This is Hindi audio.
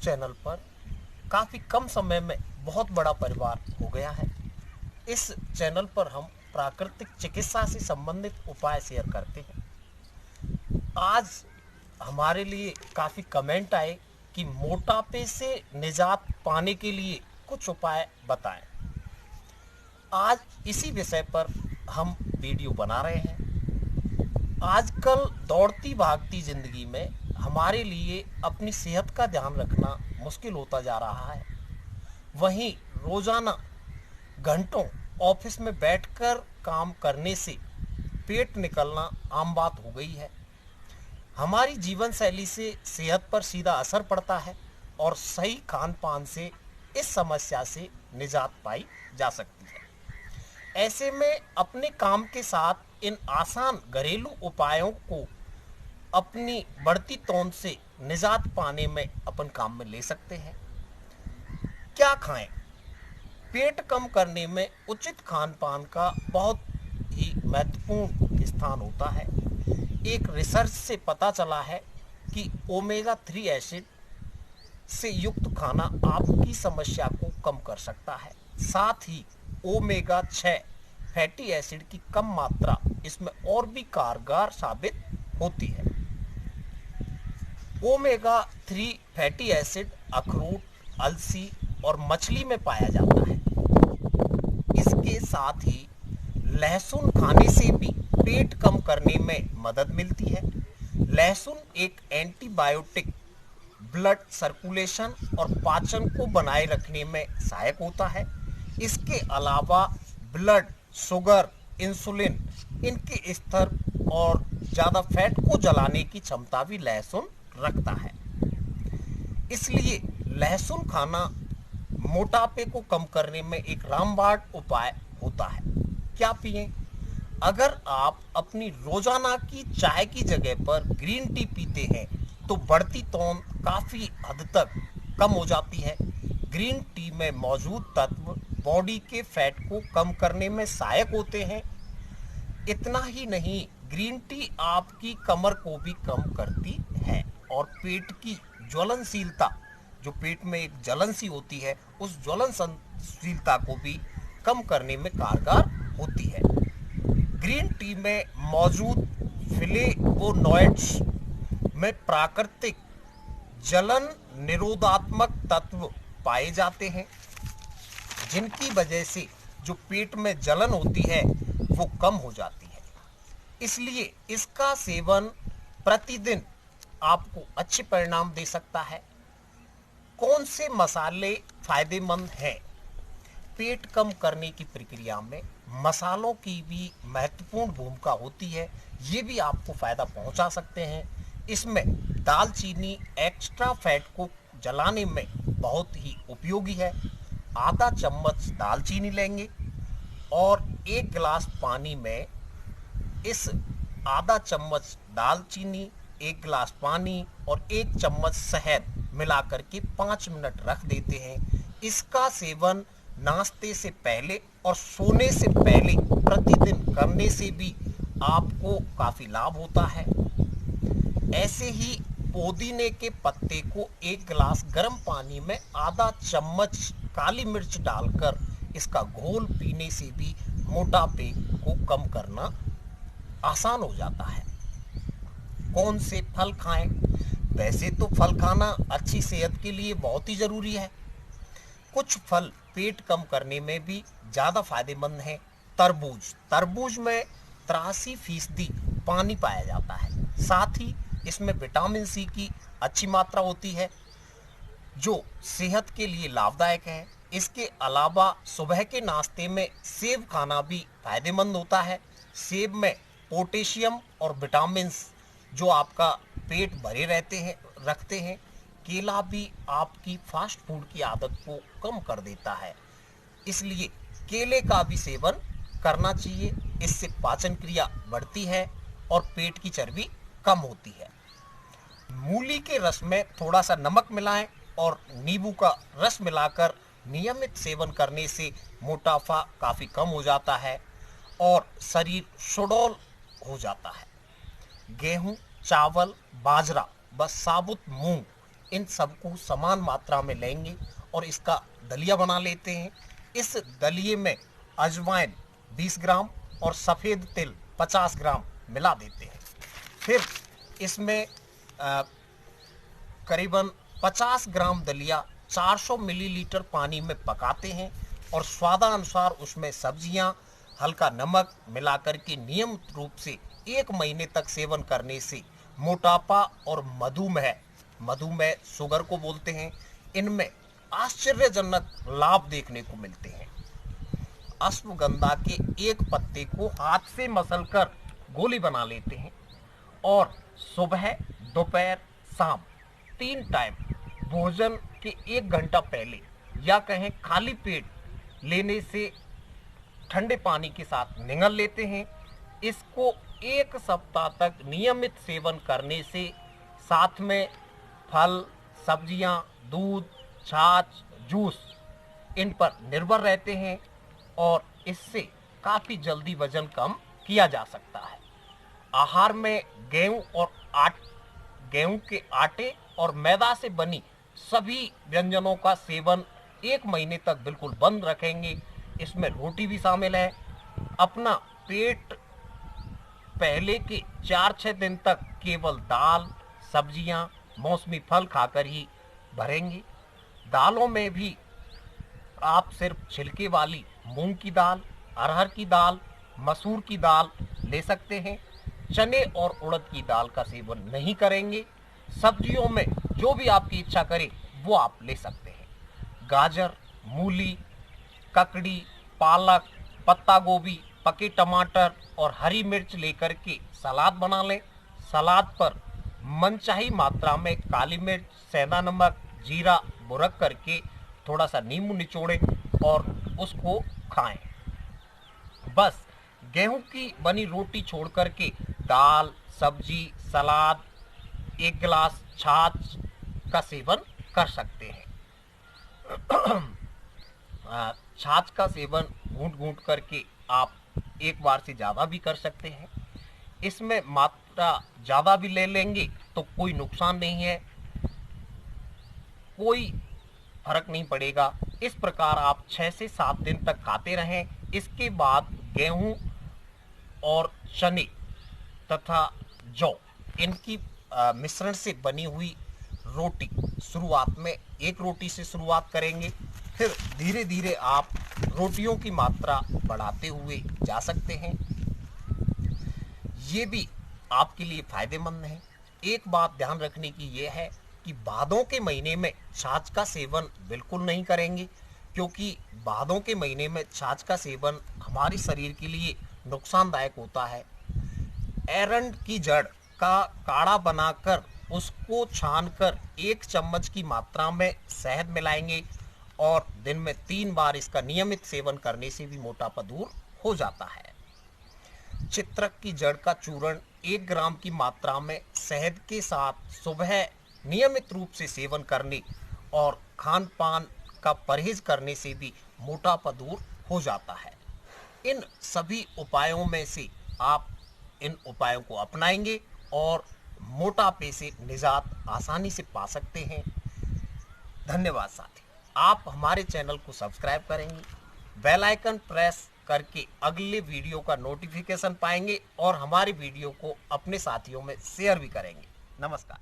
चैनल पर काफ़ी कम समय में बहुत बड़ा परिवार हो गया है। इस चैनल पर हम प्राकृतिक चिकित्सा से संबंधित उपाय शेयर करते हैं। आज हमारे लिए काफ़ी कमेंट आए कि मोटापे से निजात पाने के लिए कुछ उपाय बताएं। आज इसी विषय पर हम वीडियो बना रहे हैं। आजकल दौड़ती भागती जिंदगी में हमारे लिए अपनी सेहत का ध्यान रखना मुश्किल होता जा रहा है। वहीं रोजाना घंटों ऑफिस में बैठकर काम करने से पेट निकलना आम बात हो गई है। हमारी जीवन शैली से सेहत पर सीधा असर पड़ता है और सही खान पान से इस समस्या से निजात पाई जा सकती है। ऐसे में अपने काम के साथ इन आसान घरेलू उपायों को अपनी बढ़ती तौंद से निजात पाने में अपन काम में ले सकते हैं। क्या खाएं? पेट कम करने में उचित खान पान का बहुत ही महत्वपूर्ण स्थान होता है। एक रिसर्च से पता चला है कि ओमेगा 3 एसिड से युक्त खाना आपकी समस्या को कम कर सकता है। साथ ही ओमेगा 6 फैटी एसिड की कम मात्रा इसमें और भी कारगर साबित होती है। ओमेगा 3 फैटी एसिड अखरोट, अलसी और मछली में पाया जाता है। इसके साथ ही लहसुन खाने से भी पेट कम करने में मदद मिलती है। लहसुन एक एंटीबायोटिक, ब्लड सर्कुलेशन और पाचन को बनाए रखने में सहायक होता है। इसके अलावा ब्लड शुगर, इंसुलिन इनके स्तर और ज़्यादा फैट को जलाने की क्षमता भी लहसुन रखता है। इसलिए लहसुन खाना मोटापे को कम करने में एक रामबाण उपाय होता है। क्या पिएं? अगर आप अपनी रोजाना की चाय की जगह पर ग्रीन टी पीते हैं तो बढ़ती तौंद काफ़ी हद तक कम हो जाती है। ग्रीन टी में मौजूद तत्व बॉडी के फैट को कम करने में सहायक होते हैं। इतना ही नहीं, ग्रीन टी आपकी कमर को भी कम करती है और पेट की ज्वलनशीलता, जो पेट में एक जलन सी होती है, उस ज्वलनशीलता को भी कम करने में कारगर होती है। ग्रीन टी में मौजूद फ्लेवोनॉइड्स में प्राकृतिक जलन निरोधात्मक तत्व पाए जाते हैं, जिनकी वजह से जो पेट में जलन होती है वो कम हो जाती है। इसलिए इसका सेवन प्रतिदिन आपको अच्छे परिणाम दे सकता है। कौन से मसाले फायदेमंद हैं? पेट कम करने की प्रक्रिया में मसालों की भी महत्वपूर्ण भूमिका होती है। ये भी आपको फायदा पहुंचा सकते हैं। इसमें दालचीनी एक्स्ट्रा फैट को जलाने में बहुत ही उपयोगी है। आधा चम्मच दालचीनी लेंगे और एक गिलास पानी में इस आधा चम्मच दालचीनी, एक गिलास पानी और एक चम्मच शहद मिलाकर के 5 मिनट रख देते हैं। इसका सेवन नाश्ते से पहले और सोने से पहले प्रतिदिन करने से भी आपको काफ़ी लाभ होता है। ऐसे ही पुदीने के पत्ते को एक गिलास गर्म पानी में आधा चम्मच काली मिर्च डालकर इसका घोल पीने से भी मोटापे को कम करना आसान हो जाता है। कौन से फल खाएं? वैसे तो फल खाना अच्छी सेहत के लिए बहुत ही ज़रूरी है। कुछ फल पेट कम करने में भी ज़्यादा फायदेमंद हैं। तरबूज में 83% पानी पाया जाता है। साथ ही इसमें विटामिन सी की अच्छी मात्रा होती है, जो सेहत के लिए लाभदायक है। इसके अलावा सुबह के नाश्ते में सेब खाना भी फायदेमंद होता है। सेब में पोटेशियम और विटामिन जो आपका पेट भरे रखते हैं। केला भी आपकी फास्ट फूड की आदत को कम कर देता है, इसलिए केले का भी सेवन करना चाहिए। इससे पाचन क्रिया बढ़ती है और पेट की चर्बी कम होती है। मूली के रस में थोड़ा सा नमक मिलाएं और नींबू का रस मिलाकर नियमित सेवन करने से मोटापा काफ़ी कम हो जाता है और शरीर सुडौल हो जाता है। गेहूं, चावल, बाजरा व साबुत मूंग इन सबको समान मात्रा में लेंगे और इसका दलिया बना लेते हैं। इस दलिए में अजवाइन 20 ग्राम और सफ़ेद तिल 50 ग्राम मिला देते हैं। फिर इसमें करीबन 50 ग्राम दलिया 400 मिलीलीटर पानी में पकाते हैं और स्वादानुसार उसमें सब्जियां, हल्का नमक मिलाकर के नियमित रूप से 1 महीने तक सेवन करने से मोटापा और मधुमेह शुगर को बोलते हैं, इनमें आश्चर्यजनक लाभ देखने को मिलते हैं। अश्वगंधा के एक पत्ते को हाथ से मसलकर गोली बना लेते हैं और सुबह, दोपहर, शाम 3 टाइम भोजन के 1 घंटा पहले या कहें खाली पेट लेने से ठंडे पानी के साथ निगल लेते हैं। इसको 1 सप्ताह तक नियमित सेवन करने से साथ में फल, सब्जियां, दूध, छाछ, जूस इन पर निर्भर रहते हैं और इससे काफ़ी जल्दी वजन कम किया जा सकता है। आहार में गेहूं के आटे और मैदा से बनी सभी व्यंजनों का सेवन 1 महीने तक बिल्कुल बंद रखेंगे। इसमें रोटी भी शामिल है। अपना पेट पहले के 4-6 दिन तक केवल दाल, सब्जियां, मौसमी फल खाकर ही भरेंगे। दालों में भी आप सिर्फ छिलके वाली मूंग की दाल, अरहर की दाल, मसूर की दाल ले सकते हैं। चने और उड़द की दाल का सेवन नहीं करेंगे। सब्जियों में जो भी आपकी इच्छा करे वो आप ले सकते हैं। गाजर, मूली, ककड़ी, पालक, पत्ता गोभी, पके टमाटर और हरी मिर्च लेकर के सलाद बना लें। सलाद पर मनचाही मात्रा में काली मिर्च, सेंधा नमक, जीरा बुरक करके थोड़ा सा नींबू निचोड़ें और उसको खाएं। बस गेहूं की बनी रोटी छोड़ करके दाल, सब्जी, सलाद, 1 गिलास छाछ का सेवन कर सकते हैं। छाछ का सेवन घूंट करके आप 1 बार से ज़्यादा भी कर सकते हैं। इसमें मात्रा ज़्यादा भी ले लेंगे तो कोई नुकसान नहीं है, कोई फर्क नहीं पड़ेगा। इस प्रकार आप 6 से 7 दिन तक खाते रहें। इसके बाद गेहूं और चने तथा जौ इनकी मिश्रण से बनी हुई रोटी, शुरुआत में 1 रोटी से शुरुआत करेंगे, फिर धीरे धीरे आप रोटियों की मात्रा बढ़ाते हुए जा सकते हैं। ये भी आपके लिए फायदेमंद है। एक बात ध्यान रखने की ये है कि भादों के महीने में छाछ का सेवन बिल्कुल नहीं करेंगे, क्योंकि भादों के महीने में छाछ का सेवन हमारे शरीर के लिए नुकसानदायक होता है। एरंड की जड़ का काढ़ा बनाकर उसको छानकर 1 चम्मच की मात्रा में शहद मिलाएंगे और दिन में 3 बार इसका नियमित सेवन करने से भी मोटापा दूर हो जाता है। चित्रक की जड़ का चूर्ण 1 ग्राम की मात्रा में शहद के साथ सुबह नियमित रूप से सेवन करने और खान पान का परहेज करने से भी मोटापा दूर हो जाता है। इन सभी उपायों में से आप इन उपायों को अपनाएंगे और मोटापे से निजात आसानी से पा सकते हैं। धन्यवाद साथी। आप हमारे चैनल को सब्सक्राइब करेंगे, बेल आइकन प्रेस करके अगले वीडियो का नोटिफिकेशन पाएंगे और हमारे वीडियो को अपने साथियों में शेयर भी करेंगे। नमस्कार।